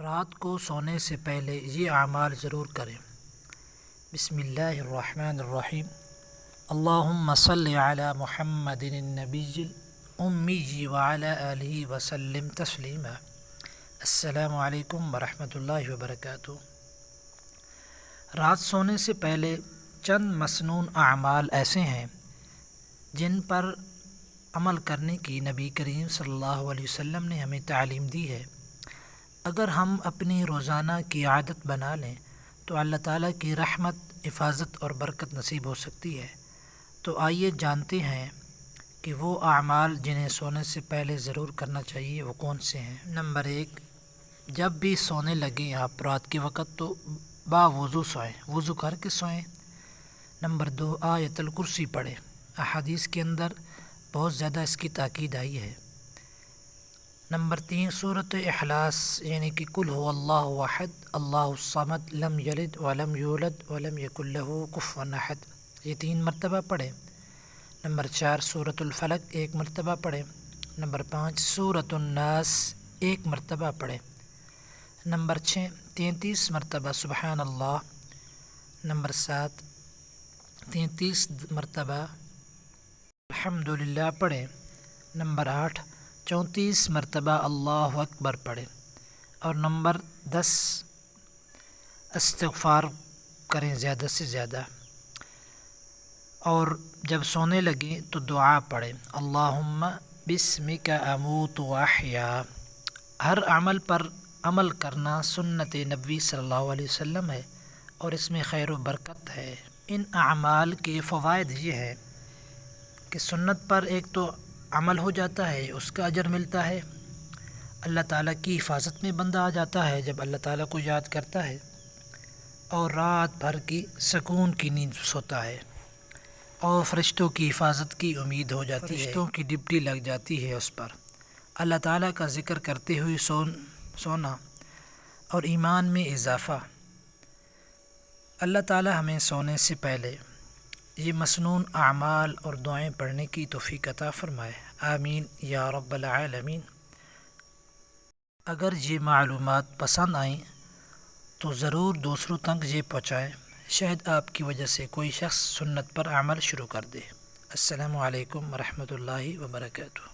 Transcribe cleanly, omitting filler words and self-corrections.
رات کو سونے سے پہلے یہ اعمال ضرور کریں۔ بسم اللہ الرحمن الرحیم۔ اللہم صلی علی محمد النبی الامی وعلی آلہ وسلم تسلیما۔ السلام علیکم ورحمۃ اللہ وبرکاتہ۔ رات سونے سے پہلے چند مسنون اعمال ایسے ہیں جن پر عمل کرنے کی نبی کریم صلی اللہ علیہ وسلم نے ہمیں تعلیم دی ہے۔ اگر ہم اپنی روزانہ کی عادت بنا لیں تو اللہ تعالیٰ کی رحمت، حفاظت اور برکت نصیب ہو سکتی ہے۔ تو آئیے جانتے ہیں کہ وہ اعمال جنہیں سونے سے پہلے ضرور کرنا چاہیے وہ کون سے ہیں۔ نمبر 1، جب بھی سونے لگیں آپ رات کے وقت تو باوضو سوئیں، وضو کر کے سوئیں۔ نمبر 2، آیت الکرسی پڑھیں۔ احادیث کے اندر بہت زیادہ اس کی تاکید آئی ہے۔ نمبر 3، سورۃ اخلاص یعنی کہ قل هو اللہ احد اللہ الصمد لم یلد ولم یولد ولم یکن لہ کفوا احد، یہ 3 مرتبہ پڑھیں۔ نمبر 4، سورۃ الفلق 1 مرتبہ پڑھیں۔ نمبر 5، سورۃ الناس 1 مرتبہ پڑھیں۔ نمبر 6، 33 مرتبہ سبحان اللہ۔ نمبر 7، 33 مرتبہ الحمدللہ پڑھیں۔ نمبر 8، 34 مرتبہ اللہ اکبر پڑھیں۔ اور نمبر 10، استغفار کریں زیادہ سے زیادہ۔ اور جب سونے لگیں تو دعا پڑھیں، اللہم بسمک اموت واحیا۔ ہر عمل پر عمل کرنا سنت نبی صلی اللہ علیہ وسلم ہے اور اس میں خیر و برکت ہے۔ ان اعمال کے فوائد یہ ہے کہ سنت پر ایک تو عمل ہو جاتا ہے، اس کا اجر ملتا ہے، اللہ تعالیٰ کی حفاظت میں بندہ آ جاتا ہے جب اللہ تعالیٰ کو یاد کرتا ہے، اور رات بھر کی سکون کی نیند سوتا ہے، اور فرشتوں کی حفاظت کی امید ہو جاتی ہے، فرشتوں کی ڈپٹی لگ جاتی ہے اس پر۔ اللہ تعالیٰ کا ذکر کرتے ہوئے سونا اور ایمان میں اضافہ۔ اللہ تعالیٰ ہمیں سونے سے پہلے یہ مسنون اعمال اور دعائیں پڑھنے کی توفیق عطا فرمائے، آمین یا رب العالمین۔ اگر یہ معلومات پسند آئیں تو ضرور دوسروں تک یہ پہنچائیں، شاید آپ کی وجہ سے کوئی شخص سنت پر عمل شروع کر دے۔ السلام علیکم ورحمۃ اللہ وبرکاتہ۔